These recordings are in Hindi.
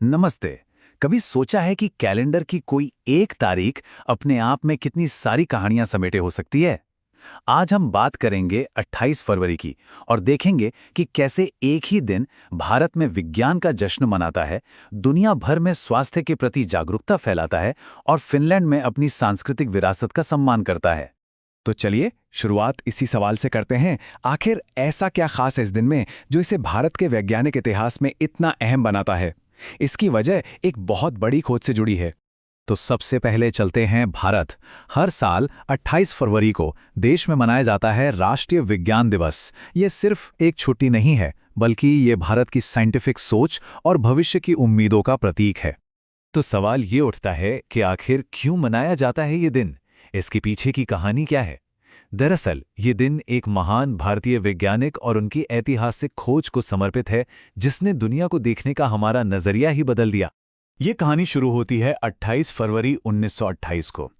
नमस्ते। कभी सोचा है कि कैलेंडर की कोई एक तारीख अपने आप में कितनी सारी कहानियां समेटे हो सकती है? आज हम बात करेंगे 28 फरवरी की और देखेंगे कि कैसे एक ही दिन भारत में विज्ञान का जश्न मनाता है, दुनिया भर में स्वास्थ्य के प्रति जागरूकता फैलाता है और फिनलैंड में अपनी सांस्कृतिक विरासत का सम्मान करता है। तो चलिए शुरुआत इसी सवाल से करते हैं। आखिर ऐसा क्या खास है इस दिन में जो इसे भारत के वैज्ञानिक इतिहास में इतना अहम बनाता है? इसकी वजह एक बहुत बड़ी खोज से जुड़ी है। तो सबसे पहले चलते हैं भारत। हर साल 28 फरवरी को देश में मनाया जाता है राष्ट्रीय विज्ञान दिवस। ये सिर्फ एक छुट्टी नहीं है, बल्कि ये भारत की साइंटिफिक सोच और भविष्य की उम्मीदों का प्रतीक है। तो सवाल ये उठता है कि आखिर क्यों मनाया जाता है ये दिन? इसके पीछे की कहानी क्या है? दरअसल ये दिन एक महान भारतीय वैज्ञानिक और उनकी ऐतिहासिक खोज को समर्पित है, जिसने दुनिया को देखने का हमारा नजरिया ही बदल दिया। ये कहानी शुरू होती है 28 फरवरी 1928 को।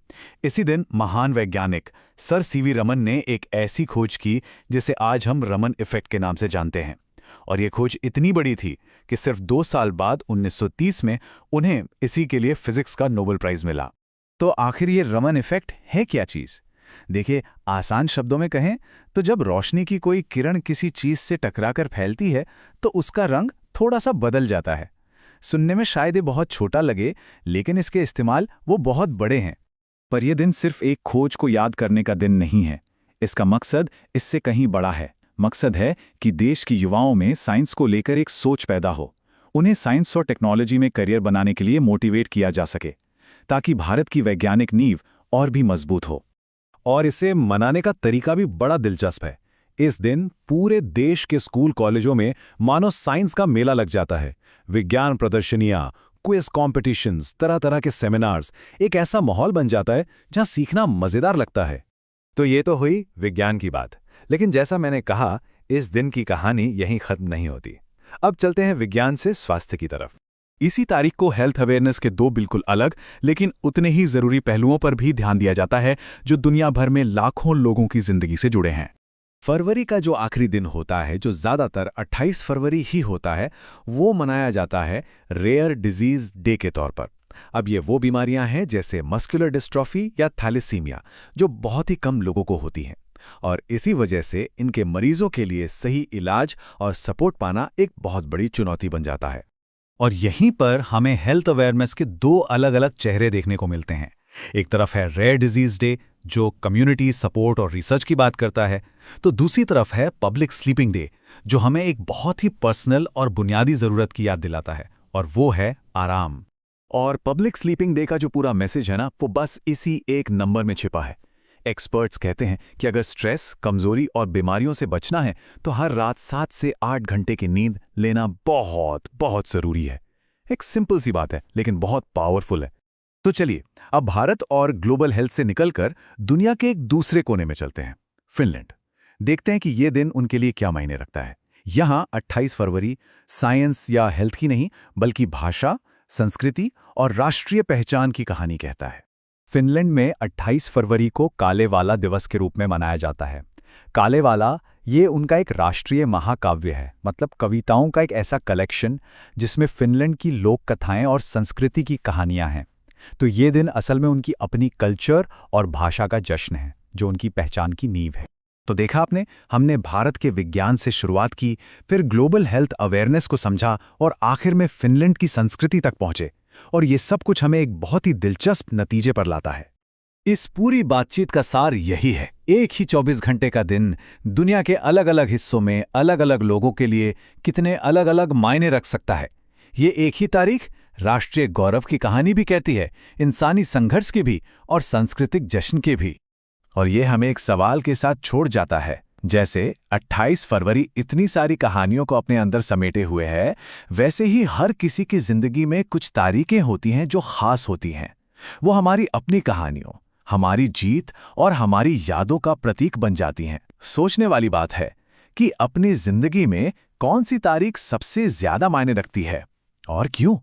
इसी दिन महान वैज्ञानिक सर सीवी रमन ने एक ऐसी खोज की जिसे आज हम रमन इफेक्ट के नाम से जानते हैं। और ये खोज इतनी बड़ी थी कि सिर्फ 2 साल बाद 1930 में उन्हें इसी के लिए फिजिक्स का नोबेल प्राइज मिला। तो आखिर ये रमन इफेक्ट है क्या चीज? देखिए, आसान शब्दों में कहें तो जब रोशनी की कोई किरण किसी चीज से टकराकर फैलती है तो उसका रंग थोड़ा सा बदल जाता है। सुनने में शायद ये बहुत छोटा लगे, लेकिन इसके इस्तेमाल वो बहुत बड़े हैं। पर यह दिन सिर्फ एक खोज को याद करने का दिन नहीं है। इसका मकसद इससे कहीं बड़ा है। मकसद है कि देश के युवाओं में साइंस को लेकर एक सोच पैदा हो, उन्हें साइंस और टेक्नोलॉजी में करियर बनाने के लिए मोटिवेट किया जा सके, ताकि भारत की वैज्ञानिक नींव और भी मजबूत हो। और इसे मनाने का तरीका भी बड़ा दिलचस्प है। इस दिन पूरे देश के स्कूल कॉलेजों में मानो साइंस का मेला लग जाता है। विज्ञान प्रदर्शनियां, क्विज कॉम्पिटिशन्स, तरह तरह के सेमिनार्स, एक ऐसा माहौल बन जाता है जहां सीखना मजेदार लगता है। तो ये तो हुई विज्ञान की बात, लेकिन जैसा मैंने कहा, इस दिन की कहानी यहीं खत्म नहीं होती। अब चलते हैं विज्ञान से स्वास्थ्य की तरफ। इसी तारीख को हेल्थ अवेयरनेस के 2 बिल्कुल अलग लेकिन उतने ही जरूरी पहलुओं पर भी ध्यान दिया जाता है, जो दुनिया भर में लाखों लोगों की जिंदगी से जुड़े हैं। फरवरी का जो आखिरी दिन होता है, जो ज्यादातर 28 फरवरी ही होता है, वो मनाया जाता है रेयर डिजीज डे के तौर पर। अब ये वो बीमारियां हैं जैसे मस्कुलर डिस्ट्रॉफी या थैलेसीमिया, जो बहुत ही कम लोगों को होती हैं, और इसी वजह से इनके मरीजों के लिए सही इलाज और सपोर्ट पाना एक बहुत बड़ी चुनौती बन जाता है। और यहीं पर हमें हेल्थ अवेयरनेस के 2 अलग-अलग चेहरे देखने को मिलते हैं। एक तरफ है रेयर डिजीज डे, जो कम्युनिटी सपोर्ट और रिसर्च की बात करता है, तो दूसरी तरफ है पब्लिक स्लीपिंग डे, जो हमें एक बहुत ही पर्सनल और बुनियादी जरूरत की याद दिलाता है, और वो है आराम। और पब्लिक स्लीपिंग डे का जो पूरा मैसेज है ना, वो बस इसी एक नंबर में छिपा है। एक्सपर्ट्स कहते हैं कि अगर स्ट्रेस, कमजोरी और बीमारियों से बचना है तो हर रात 7 से 8 घंटे की नींद लेना बहुत बहुत जरूरी है। एक सिंपल सी बात है, लेकिन बहुत पावरफुल है। तो चलिए अब भारत और ग्लोबल हेल्थ से निकलकर दुनिया के एक दूसरे कोने में चलते हैं, फिनलैंड। देखते हैं कि ये दिन उनके लिए क्या मायने रखता है। यहाँ 28 फरवरी साइंस या हेल्थ की नहीं, बल्कि भाषा, संस्कृति और राष्ट्रीय पहचान की कहानी कहता है। फिनलैंड में 28 फरवरी को कालेवाला दिवस के रूप में मनाया जाता है। कालेवाला ये उनका एक राष्ट्रीय महाकाव्य है, मतलब कविताओं का एक ऐसा कलेक्शन जिसमें फिनलैंड की लोक कथाएं और संस्कृति की कहानियां हैं। तो ये दिन असल में उनकी अपनी कल्चर और भाषा का जश्न है, जो उनकी पहचान की नींव है। तो देखा आपने, हमने भारत के विज्ञान से शुरुआत की, फिर ग्लोबल हेल्थ अवेयरनेस को समझा और आखिर में फिनलैंड की संस्कृति तक पहुंचे। और ये सब कुछ हमें एक बहुत ही दिलचस्प नतीजे पर लाता है। इस पूरी बातचीत का सार यही है, एक ही 24 घंटे का दिन दुनिया के अलग अलग हिस्सों में अलग अलग लोगों के लिए कितने अलग अलग मायने रख सकता है। ये एक ही तारीख राष्ट्रीय गौरव की कहानी भी कहती है, इंसानी संघर्ष की भी और सांस्कृतिक जश्न के भी। और ये हमें एक सवाल के साथ छोड़ जाता है, जैसे 28 फरवरी इतनी सारी कहानियों को अपने अंदर समेटे हुए है, वैसे ही हर किसी की जिंदगी में कुछ तारीखें होती हैं जो खास होती हैं। वो हमारी अपनी कहानियों, हमारी जीत और हमारी यादों का प्रतीक बन जाती हैं। सोचने वाली बात है कि अपनी जिंदगी में कौन सी तारीख सबसे ज्यादा मायने रखती है और क्यों।